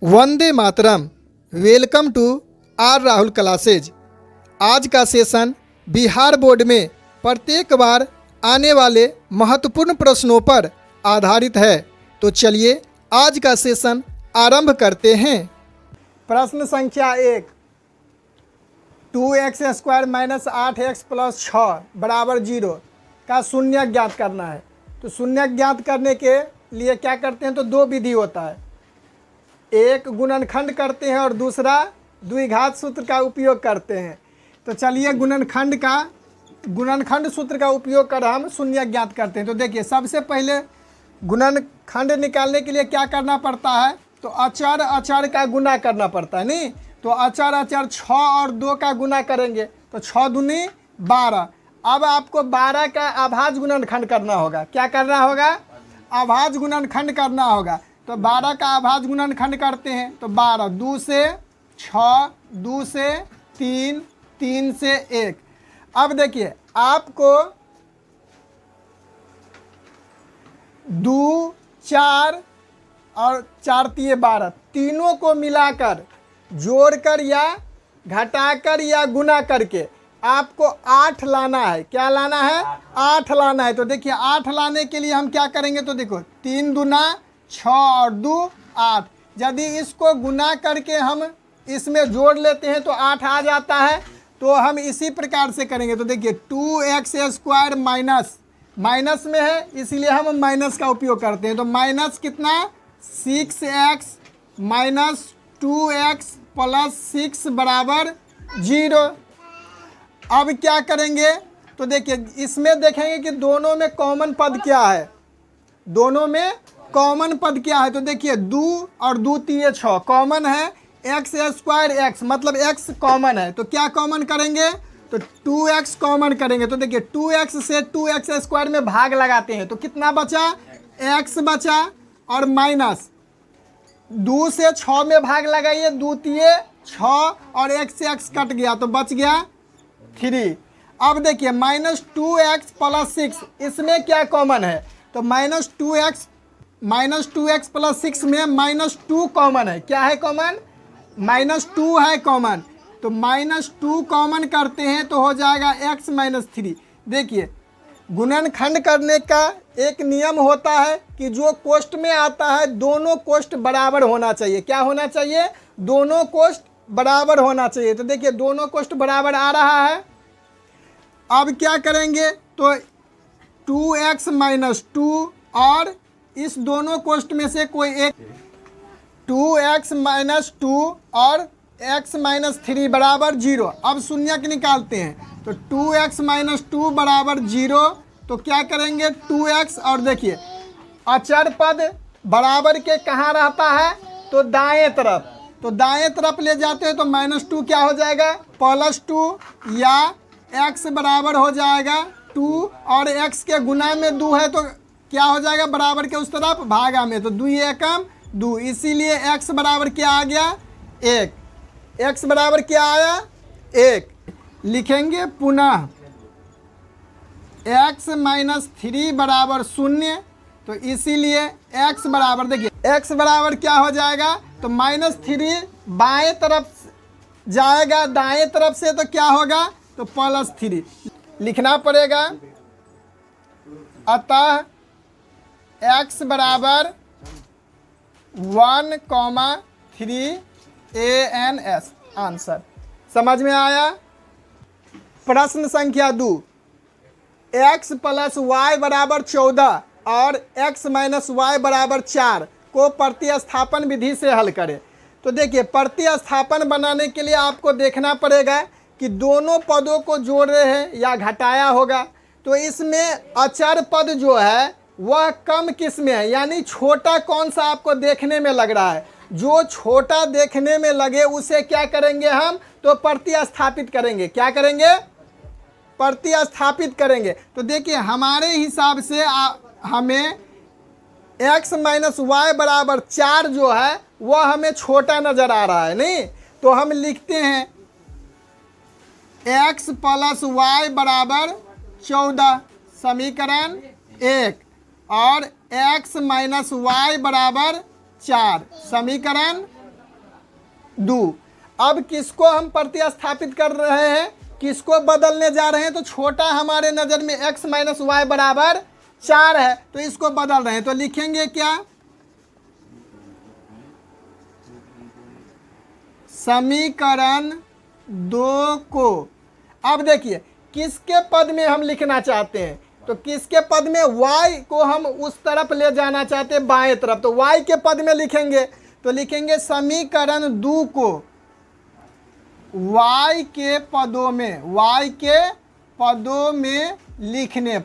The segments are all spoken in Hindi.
वंदे मातरम। Welcome to R Rahul classes. आज का सेशन बिहार बोर्ड में प्रत्येक बार आने वाले महत्वपूर्ण प्रश्नों पर आधारित है। तो चलिए आज का सेशन आरंभ करते हैं। प्रश्न संख्या 1, 2x² माइनस 8x प्लस 6 बराबर 0 का शून्य ज्ञात करना है। तो शून्य ज्ञात करने के लिए क्या करते हैं, तो दो विधि होता है। एक गुणनखंड करते हैं और दूसरा द्विघात सूत्र का उपयोग करते हैं। तो चलिए गुणनखंड सूत्र का उपयोग कर हम शून्य ज्ञात करते हैं। तो देखिए सबसे पहले गुणनखंड निकालने के लिए क्या करना पड़ता है, तो अचर अचर का गुना करना पड़ता है। नहीं तो अचर अचर 6 और 2 का गुना करेंगे तो 6 दूनी 12। अब आपको 12 का अभाज्य गुणनखंड करना होगा। क्या करना होगा, अभाज्य गुणनखंड करना होगा। तो 12 का अभाज्य गुणनखंड करते हैं तो 12, 2 से 6, 2 से 3, 3 से 1। अब देखिए आपको 2, 4 और 4 3 12 तीनों को मिलाकर जोड़कर या घटाकर या गुना करके आपको 8 लाना है। क्या लाना है, 8 लाना है। तो देखिए 8 लाने के लिए हम क्या करेंगे, तो देखो 3 दूना 6 और 2 8। यदि इसको गुना करके हम इसमें जोड़ लेते हैं तो 8 आ जाता है। तो हम इसी प्रकार से करेंगे। तो देखिए 2x² माइनस में है इसलिए हम माइनस का उपयोग करते हैं। तो माइनस कितना, 6x माइनस 2x प्लस 6 बराबर 0। अब क्या करेंगे, तो देखिए इसमें देखेंगे कि दोनों में कॉमन पद क्या है। दोनों में कॉमन पद क्या है, तो देखिए 2 और 2 3 6 कॉमन है। x² मतलब x कॉमन है। तो क्या कॉमन करेंगे, तो 2x कॉमन करेंगे। तो देखिए 2x से 2x² में भाग लगाते हैं तो कितना बचा, x बचा और माइनस 2 से 6 में भाग लगाइए, 2 3 6 और x से x कट गया तो बच गया 3। अब देखिए माइनस 2x प्लस 6 इसमें क्या कॉमन है, तो माइनस 2x प्लस 6 में माइनस 2 कॉमन है। क्या है कॉमन, माइनस 2 है कॉमन। तो माइनस 2 कॉमन करते हैं तो हो जाएगा x माइनस 3। देखिए गुणनखंड करने का एक नियम होता है कि जो कोष्ठ में आता है दोनों कोष्ठ बराबर होना चाहिए। क्या होना चाहिए, दोनों कोष्ठ बराबर होना चाहिए। तो देखिए दोनों कोष्ठ बराबर आ रहा है। अब क्या करेंगे, तो 2x माइनस 2 और इस दोनों कोष्ठ में से कोई एक 2x माइनस 2 और x माइनस 3 बराबर 0। अब शून्यक निकालते हैं तो 2x माइनस 2 बराबर 0। तो क्या करेंगे 2x और देखिए अचर पद बराबर के कहाँ रहता है, तो दाएं तरफ। तो दाएं तरफ ले जाते हैं तो माइनस 2 क्या हो जाएगा, प्लस 2 या x बराबर हो जाएगा 2 और x के गुना में 2 है तो क्या हो जाएगा, बराबर के उस तरफ भागा में। तो 2 एकम 2, इसीलिए x बराबर क्या आ गया 1। x बराबर क्या आया 1। लिखेंगे पुनः x माइनस 3 बराबर 0। तो इसीलिए x बराबर देखिए x बराबर क्या हो जाएगा, तो माइनस 3 बाएं तरफ जाएगा, दाएं तरफ से तो क्या होगा, तो प्लस 3 लिखना पड़ेगा। अतः x बराबर 1,3 ans। आंसर समझ में आया। प्रश्न संख्या 2, x प्लस वाई बराबर 14 और x माइनस वाई बराबर 4 को प्रतिस्थापन विधि से हल करें। तो देखिए प्रतिस्थापन बनाने के लिए आपको देखना पड़ेगा कि दोनों पदों को जोड़ रहे हैं या घटाया होगा। तो इसमें अचर पद जो है वह कम किस में है, यानी छोटा कौन सा आपको देखने में लग रहा है। जो छोटा देखने में लगे उसे क्या करेंगे हम, तो प्रतिस्थापित करेंगे। क्या करेंगे, प्रतिस्थापित करेंगे। तो देखिए हमारे हिसाब से हमें x माइनस वाई बराबर 4 जो है वह हमें छोटा नज़र आ रहा है। नहीं तो हम लिखते हैं x प्लस वाई बराबर 14 समीकरण 1 और x माइनस वाई बराबर 4 समीकरण दू। अब किसको हम प्रतिस्थापित कर रहे हैं, किसको बदलने जा रहे हैं, तो छोटा हमारे नज़र में x माइनस वाई बराबर 4 है, तो इसको बदल रहे हैं। तो लिखेंगे क्या, समीकरण 2 को, अब देखिए किसके पद में हम लिखना चाहते हैं, तो किसके पद में, y को हम उस तरफ ले जाना चाहते हैं बाएं तरफ, तो y के पद में लिखेंगे। तो लिखेंगे समीकरण 2 को y के पदों में लिखने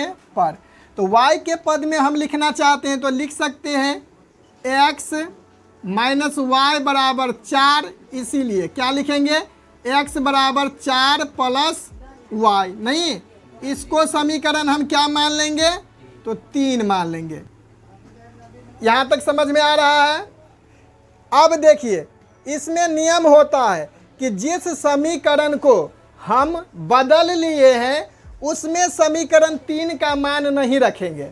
पर तो y के पद में हम लिखना चाहते हैं तो लिख सकते हैं x माइनस वाई बराबर 4, इसीलिए क्या लिखेंगे, x बराबर 4 प्लस वाई, नहीं इसको समीकरण हम क्या मान लेंगे, तो 3 मान लेंगे। यहाँ तक समझ में आ रहा है। अब देखिए इसमें नियम होता है कि जिस समीकरण को हम बदल लिए हैं उसमें समीकरण 3 का मान नहीं रखेंगे।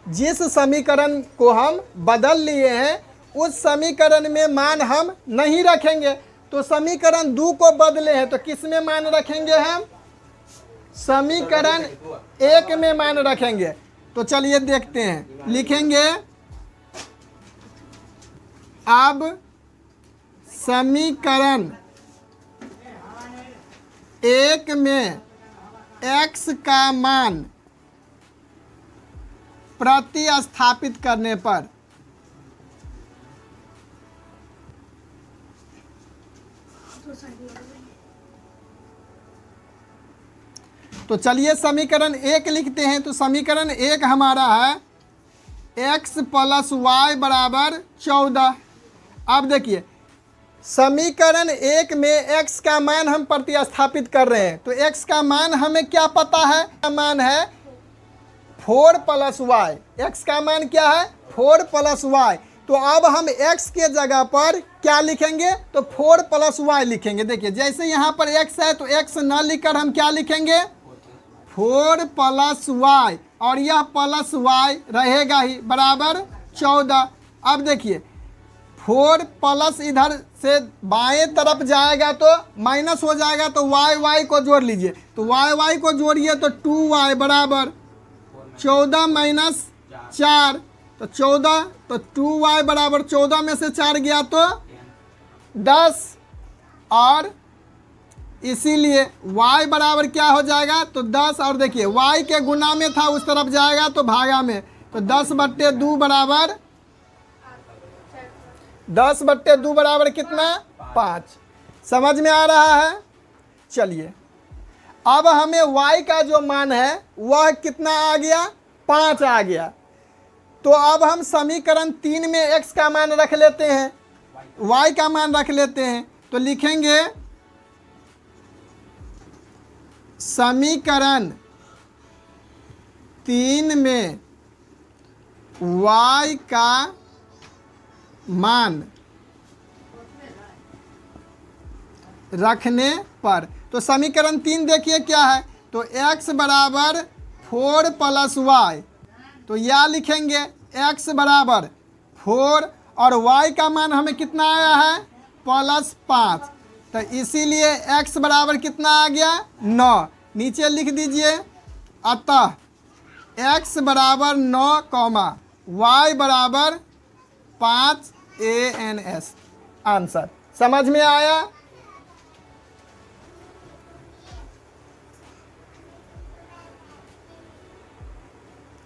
जिस समीकरण को हम बदल लिए हैं उस समीकरण में मान हम नहीं रखेंगे। तो समीकरण 2 को बदले हैं तो किस में मान रखेंगे, हम समीकरण 1 में मान रखेंगे। तो चलिए देखते हैं, लिखेंगे अब समीकरण 1 में x का मान प्रतिस्थापित करने पर तो चलिए समीकरण 1 लिखते हैं। तो समीकरण 1 हमारा है x प्लस वाई बराबर 14। अब देखिए समीकरण 1 में x का मान हम प्रतिस्थापित कर रहे हैं तो x का मान हमें क्या पता है, मान है 4 प्लस वाई। x का मान क्या है, 4 प्लस वाई। तो अब हम x के जगह पर क्या लिखेंगे, तो 4 प्लस वाई लिखेंगे। देखिए जैसे यहाँ पर x है तो x न लिखकर हम क्या लिखेंगे, 4 प्लस वाई, और यह प्लस वाई रहेगा ही बराबर 14। अब देखिए 4 प्लस इधर से बाएं तरफ जाएगा तो माइनस हो जाएगा, तो y को जोड़ लीजिए। तो y को जोड़िए तो 2y बराबर 14 माइनस 4, तो 14, तो 2y बराबर 14 में से 4 गया तो 10, और इसीलिए y बराबर क्या हो जाएगा, तो 10, और देखिए y के गुना में था उस तरफ जाएगा तो भागा में, तो 10/2 बराबर 10/2 बराबर कितना, 5। समझ में आ रहा है। चलिए अब हमें y का जो मान है वह कितना आ गया, 5 आ गया। तो अब हम समीकरण 3 में x का मान रख लेते हैं, y का मान रख लेते हैं। तो लिखेंगे समीकरण 3 में y का मान रखने पर, तो समीकरण 3 देखिए क्या है, तो x बराबर 4 प्लस वाई, तो यह लिखेंगे x बराबर 4 और y का मान हमें कितना आया है, +5, तो इसीलिए x बराबर कितना आ गया, 9। नीचे लिख दीजिए अतः x बराबर 9, y बराबर 5 ans। आंसर समझ में आया।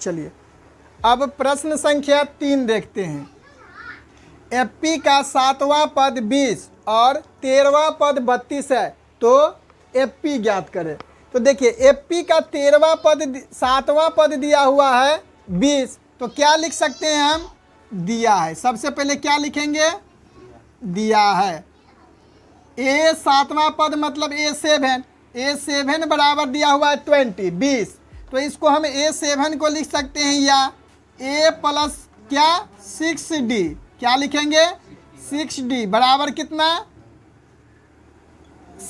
चलिए अब प्रश्न संख्या 3 देखते हैं। एपी का 7वां पद 20 और 13वां पद 32 है, तो एपी ज्ञात करें। तो देखिए एपी का 13वां पद 7वां पद दिया हुआ है 20, तो क्या लिख सकते हैं हम, दिया है। सबसे पहले क्या लिखेंगे, दिया है। ए 7वां पद मतलब A7 बराबर दिया हुआ है 20, तो इसको हम A7 को लिख सकते हैं या A प्लस क्या 6D, क्या लिखेंगे 6D बराबर कितना,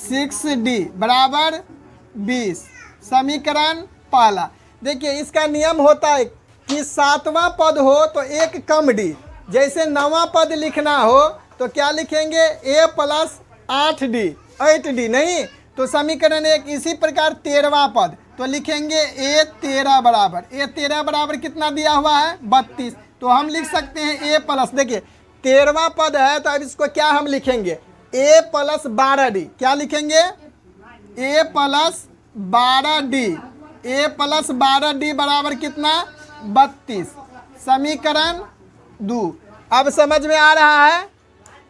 6D बराबर 20। समीकरण पहला। देखिए इसका नियम होता है कि 7वां पद हो तो एक कम डी, जैसे नवा पद लिखना हो तो क्या लिखेंगे, a प्लस 8d, 8d नहीं, तो समीकरण 1। इसी प्रकार 13वां पद तो लिखेंगे a 13 बराबर, a 13 बराबर कितना दिया हुआ है 32, तो हम लिख सकते हैं a प्लस, देखिए 13वां पद है तो अब इसको क्या हम लिखेंगे, a प्लस 12d, क्या लिखेंगे a plus 12d, a plus 12d बराबर कितना 32, समीकरण 2। अब समझ में आ रहा है।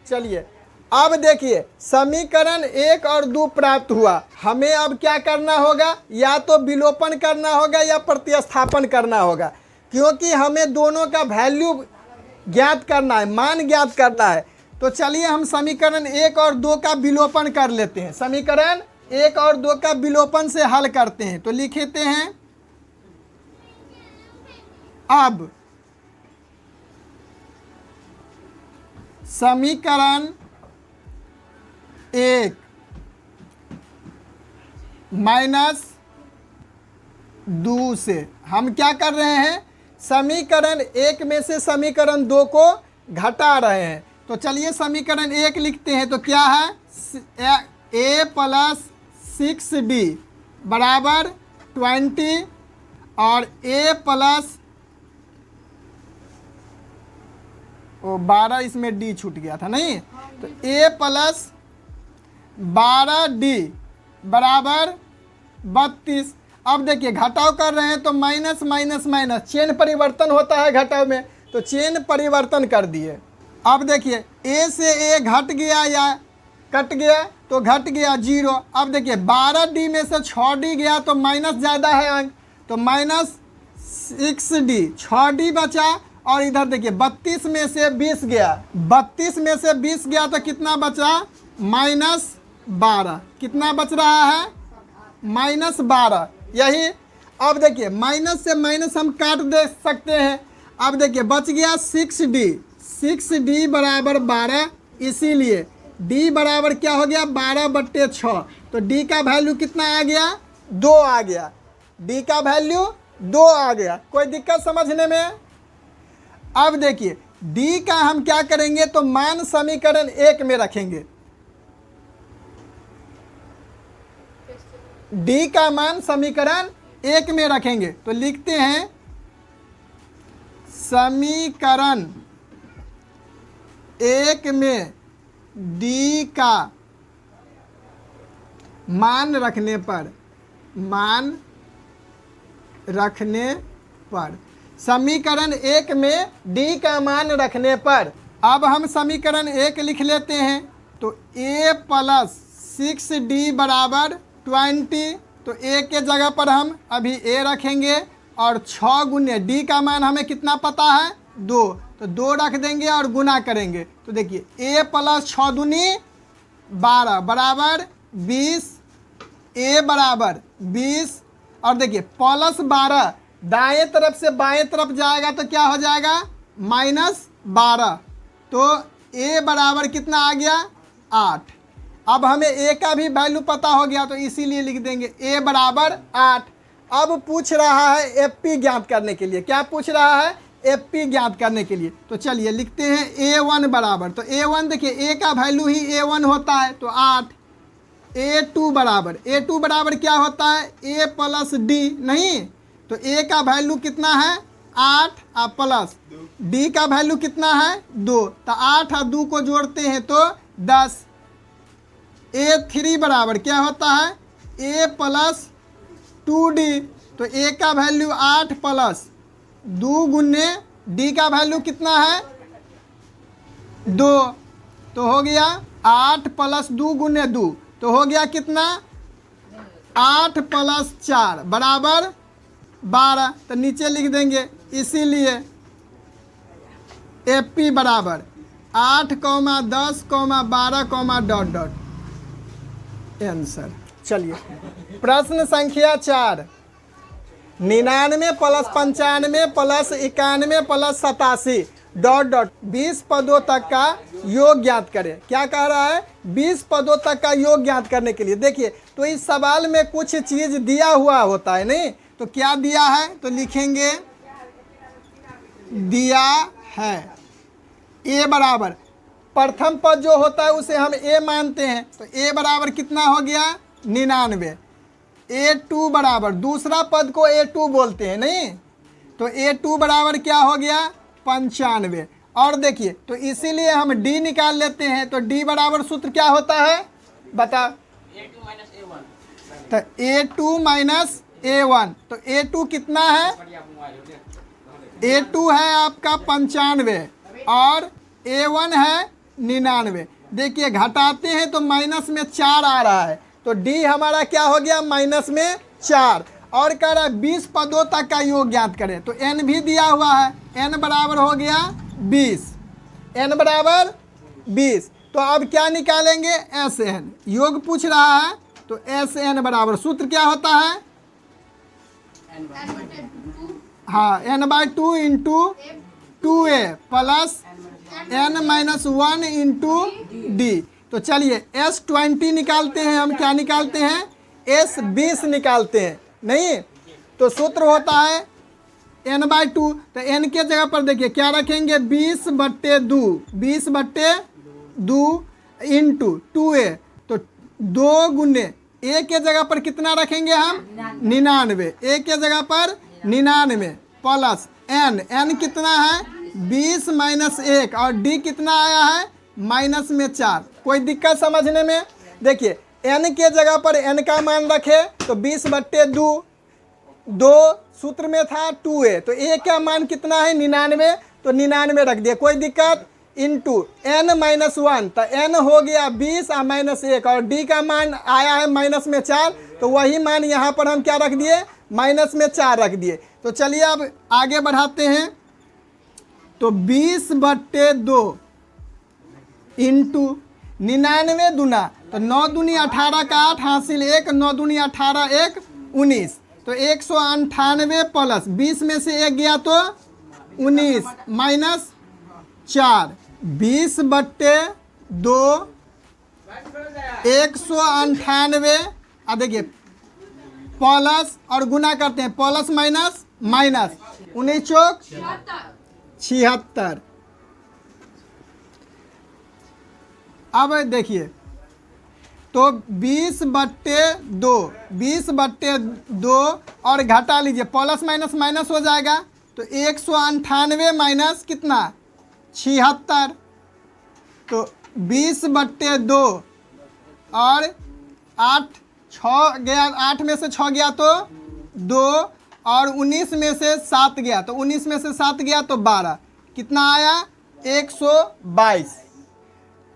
चलिए अब देखिए समीकरण 1 और 2 प्राप्त हुआ, हमें अब क्या करना होगा, या तो विलोपन करना होगा या प्रतिस्थापन करना होगा, क्योंकि हमें दोनों का वैल्यू ज्ञात करना है, मान ज्ञात करना है। तो चलिए हम समीकरण 1 और 2 का विलोपन कर लेते हैं, समीकरण 1 और 2 का विलोपन से हल करते हैं। तो लिखते हैं अब समीकरण 1 माइनस 2 से हम क्या कर रहे हैं, समीकरण 1 में से समीकरण 2 को घटा रहे हैं। तो चलिए समीकरण 1 लिखते हैं, तो क्या है a प्लस 6d बराबर 20 और a प्लस 12, इसमें d छूट गया था नहीं, तो a प्लस 12d बराबर 32। अब देखिए घटाव कर रहे हैं तो माइनस माइनस माइनस, चेन परिवर्तन होता है घटाव में, तो चेन परिवर्तन कर दिए। अब देखिए a से a घट गया या कट गया, तो घट गया 0। अब देखिए 12d में से 6d गया तो माइनस ज़्यादा है अंक, तो माइनस 6d, 6d बचा, और इधर देखिए 32 में से 20 गया, 32 में से 20 गया तो कितना बचा माइनस 12, कितना बच रहा है माइनस 12, यही। अब देखिए माइनस से माइनस हम काट दे सकते हैं। अब देखिए बच गया 6d, 6d बराबर 12, इसीलिए d बराबर क्या हो गया 12/6, तो d का वैल्यू कितना आ गया 2 आ गया, d का वैल्यू 2 आ गया। कोई दिक्कत समझने में। अब देखिए d का हम क्या करेंगे, तो मान समीकरण 1 में रखेंगे, d का मान समीकरण 1 में रखेंगे। तो लिखते हैं समीकरण 1 में d का मान रखने पर, मान रखने पर, समीकरण 1 में d का मान रखने पर, अब हम समीकरण 1 लिख लेते हैं, तो a प्लस 6d बराबर 20, तो a के जगह पर हम अभी a रखेंगे, और 6 गुने d का मान हमें कितना पता है 2, तो 2 रख देंगे और गुना करेंगे। तो देखिए a प्लस 6 दूनी 12 बराबर 20, a बराबर 20, और देखिए प्लस 12 दाएं तरफ से बाएं तरफ जाएगा तो क्या हो जाएगा माइनस 12, तो a बराबर कितना आ गया 8। अब हमें a का भी वैल्यू पता हो गया, तो इसीलिए लिख देंगे a बराबर 8। अब पूछ रहा है fp ज्ञात करने के लिए, क्या पूछ रहा है fp ज्ञात करने के लिए। तो चलिए लिखते हैं a1 बराबर, तो a1 देखिए a का वैल्यू ही a1 होता है, तो 8। a2 बराबर, a2 बराबर क्या होता है a प्लस d नहीं, तो a का वैल्यू कितना है 8 और प्लस d का वैल्यू कितना है 2, तो 8 और 2 को जोड़ते हैं तो 10। a3 बराबर क्या होता है a प्लस 2d, तो a का वैल्यू 8 प्लस 2 गुने d का वैल्यू कितना है 2, तो हो गया 8 प्लस 2 गुने 2, तो हो गया कितना 8 प्लस 4 बराबर 12, तो नीचे लिख देंगे। इसीलिए fp बराबर 8, 10, 12, डॉट डॉट आंसर। चलिए प्रश्न संख्या 4, 99 plus 95 plus 91 plus 87 dot dot 20 पदों तक का योग ज्ञात करें। क्या कह रहा है 20 पदों तक का योग ज्ञात करने के लिए। देखिए तो इस सवाल में कुछ चीज़ दिया हुआ होता है नहीं, तो क्या दिया है, तो लिखेंगे दिया है, ए बराबर प्रथम पद जो होता है उसे हम ए मानते हैं, तो ए बराबर कितना हो गया 99। A2 बराबर दूसरा पद को A2 बोलते हैं नहीं, तो A2 बराबर क्या हो गया 95। और देखिए तो इसीलिए हम D निकाल लेते हैं, तो D बराबर सूत्र क्या होता है बता। तो A2 माइनस A1, तो A2 कितना है, A2 है आपका 95 और A1 है 99। देखिए घटाते हैं तो माइनस में 4 आ रहा है, तो D हमारा क्या हो गया माइनस में 4। और कह रहा है 20 पदों तक का योग ज्ञात करें, तो n भी दिया हुआ है, n बराबर हो गया 20, n बराबर 20। तो अब क्या निकालेंगे Sn, योग पूछ रहा है, तो Sn बराबर सूत्र क्या होता है, हाँ n/2 into 2a plus n-1 into D. तो चलिए S20 निकालते हैं, हम क्या निकालते हैं S20 निकालते हैं नहीं, तो सूत्र होता है n/2, तो n के जगह पर देखिए क्या रखेंगे 20/2, 20/2 इंटू 2a, तो 2 गुने a के जगह पर कितना रखेंगे हम 99, a के जगह पर 99 प्लस n कितना है 20 माइनस 1 और d कितना आया है माइनस में 4। कोई दिक्कत समझने में, देखिए n के जगह पर n का मान रखे तो 20/2, 2 सूत्र में था 2a, तो a का मान कितना है 99, तो 99 रख दिए, कोई दिक्कत, इंटू n-1, तो n हो गया 20 और माइनस 1 और d का मान आया है माइनस में 4, तो वही मान यहाँ पर हम क्या रख दिए माइनस में 4 रख दिए। तो चलिए अब आगे बढ़ाते हैं, तो 20/2 इंटू 99 दूना, तो 9 दूनी 18 का 8 हासिल 1, 9 दूनी 18 1 19, तो 198 प्लस 20 में से 1 गया तो 19 माइनस 4, 20/2 198, अब देखिए प्लस और गुना करते हैं, प्लस माइनस माइनस 19 चौक 76। अब देखिए तो 20/2 और घटा लीजिए, प्लस माइनस माइनस हो जाएगा, तो 198 माइनस कितना 76, तो 20/2 और 8 6 गया, 8 में से 6 गया तो 2 और 19 में से 7 गया, तो 19 में से 7 गया तो 12, कितना आया 122।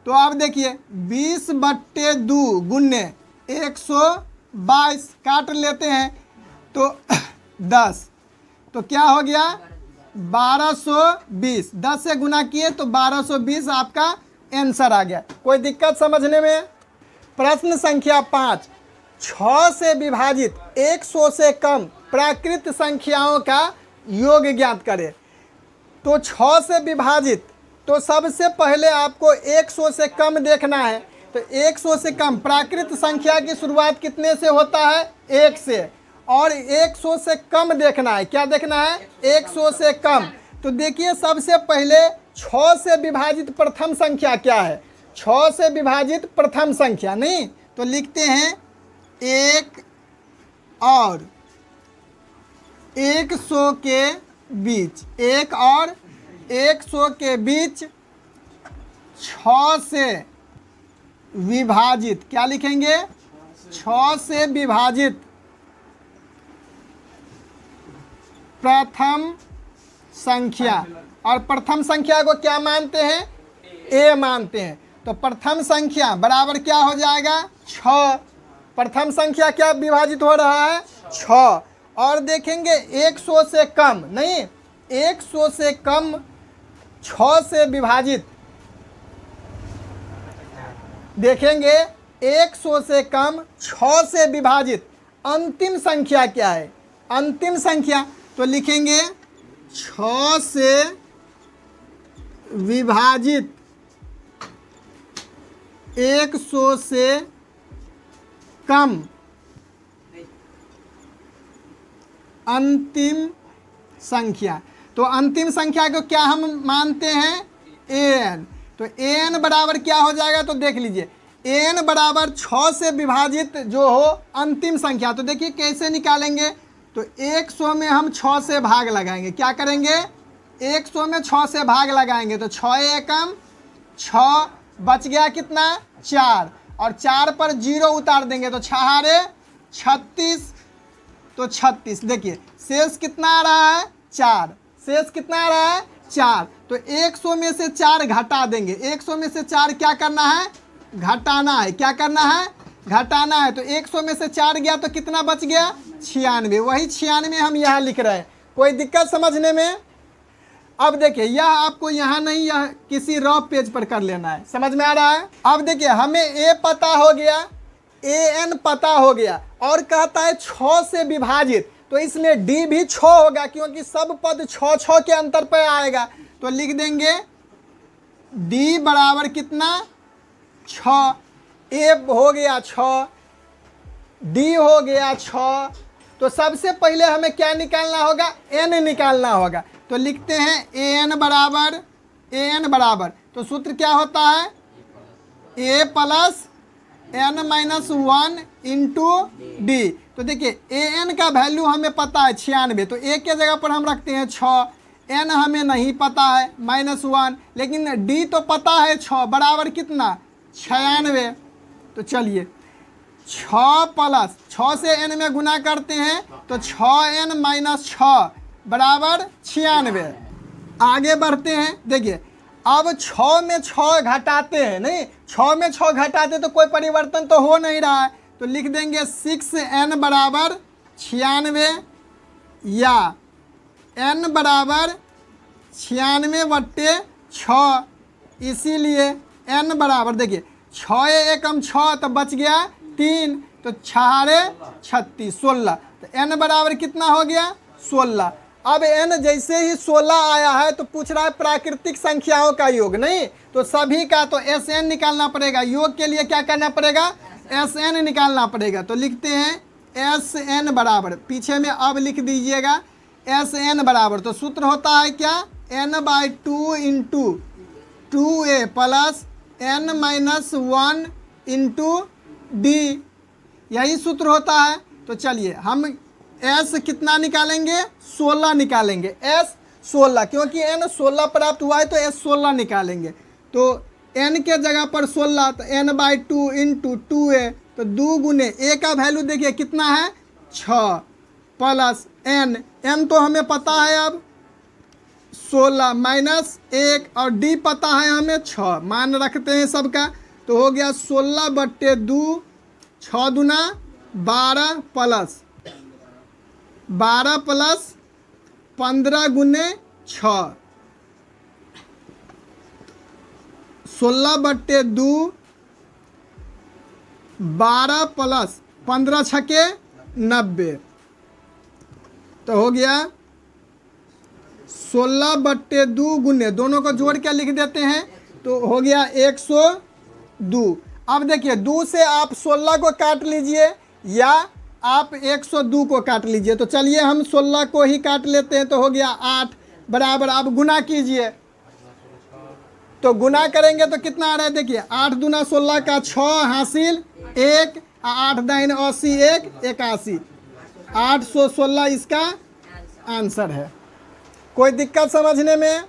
तो अब देखिए 20/2 गुने 122 काट लेते हैं तो 10, तो क्या हो गया 1220, 10 से गुना किए तो 1220 आपका आंसर आ गया। कोई दिक्कत समझने में। प्रश्न संख्या 5, 6 से विभाजित 100 से कम प्राकृत संख्याओं का योग ज्ञात करें। तो 6 से विभाजित, तो सबसे पहले आपको 100 से कम देखना है, तो 100 से कम प्राकृत संख्या की शुरुआत कितने से होता है 1 से, और 100 से कम देखना है, क्या देखना है 100 से कम। तो देखिए सबसे पहले 6 से विभाजित प्रथम संख्या क्या है, 6 से विभाजित प्रथम संख्या नहीं, तो लिखते हैं 1 और 100 के बीच, 1 और 100 के बीच 6 से विभाजित, क्या लिखेंगे 6 से विभाजित प्रथम संख्या, और प्रथम संख्या को क्या मानते हैं a मानते हैं, तो प्रथम संख्या बराबर क्या हो जाएगा 6, प्रथम संख्या क्या विभाजित हो रहा है 6, और देखेंगे 100 से कम नहीं, 100 से कम 6 से विभाजित, देखेंगे 100 से कम 6 से विभाजित अंतिम संख्या क्या है, अंतिम संख्या, तो लिखेंगे 6 से विभाजित 100 से कम अंतिम संख्या। तो अंतिम संख्या को क्या हम मानते हैं an। तो an बराबर क्या हो जाएगा, तो देख लीजिए an बराबर 6 से विभाजित जो हो अंतिम संख्या। तो देखिए कैसे निकालेंगे, तो 100 में हम 6 से भाग लगाएंगे। क्या करेंगे, 100 में 6 से भाग लगाएंगे तो 6 एकम 6, बच गया कितना 4, और 4 पर 0 उतार देंगे तो 6 36, तो 36। देखिए शेष कितना आ रहा है 4, शेष कितना आ रहा है 4। तो 100 में से 4 घटा देंगे, 100 में से 4 क्या करना है, घटाना है। क्या करना है, घटाना है। तो 100 में से 4 गया तो कितना बच गया 96। वही 96 हम यहाँ लिख रहे हैं। कोई दिक्कत समझने में। अब देखिए यह आपको यहाँ नहीं, यह किसी रफ पेज पर कर लेना है। समझ में आ रहा है। अब देखिए हमें ए पता हो गया, an पता हो गया, और कहता है 6 से विभाजित, तो इसलिए d भी 6 होगा क्योंकि सब पद 6 के अंतर पर आएगा। तो लिख देंगे d बराबर कितना 6, a हो गया 6, d हो गया 6। तो सबसे पहले हमें क्या निकालना होगा, n निकालना होगा। तो लिखते हैं an बराबर, तो सूत्र क्या होता है, a plus n minus 1 into D. तो देखिए an का वैल्यू हमें पता है 96, तो a के जगह पर हम रखते हैं 6, n हमें नहीं पता है -1, लेकिन d तो पता है 6, बराबर कितना 96। तो चलिए 6 प्लस 6 से n में गुना करते हैं तो 6n माइनस 6 बराबर 96। आगे बढ़ते हैं। देखिए अब 6 में 6 घटाते हैं, नहीं 6 में 6 घटाते तो कोई परिवर्तन तो हो नहीं रहा है। तो लिख देंगे 6n बराबर 96, या n बराबर 96/6। इसीलिए n बराबर देखिए 6 एकम 6 तो बच गया 3, तो 6 36 16। तो n बराबर कितना हो गया 16। अब n जैसे ही 16 आया है तो पूछ रहा है प्राकृतिक संख्याओं का योग, नहीं तो सभी का तो Sn निकालना पड़ेगा। योग के लिए क्या करना पड़ेगा, Sn निकालना पड़ेगा। तो लिखते हैं Sn बराबर, पीछे में अब लिख दीजिएगा Sn बराबर, तो सूत्र होता है क्या, n/2 into 2a plus n minus 1 into D, यही सूत्र होता है। तो चलिए हम s कितना निकालेंगे, 16 निकालेंगे, s 16, क्योंकि n 16 प्राप्त हुआ है तो s 16 निकालेंगे। तो n के जगह पर 16, तो n/2 इंटू 2a, तो 2 गुने a का वैल्यू देखिए कितना है 6 प्लस n तो हमें पता है अब 16 माइनस 1, और d पता है हमें 6, मान रखते हैं सबका। तो हो गया 16/2, 6 दूना 12 प्लस 15 गुने 6, 16/2, 12 प्लस 15 छके 90, तो हो गया 16/2 गुने, दोनों को जोड़ के लिख देते हैं तो हो गया 102। अब देखिए 2 से आप 16 को काट लीजिए या आप 102 को काट लीजिए। तो चलिए हम 16 को ही काट लेते हैं, तो हो गया 8 बराबर। अब गुना कीजिए, तो गुना करेंगे तो कितना आ रहा है, देखिए 8 दूना 16 का 6 हासिल 1, 8 दाइन 80 1 81, 816 इसका आंसर है। कोई दिक्कत समझने में।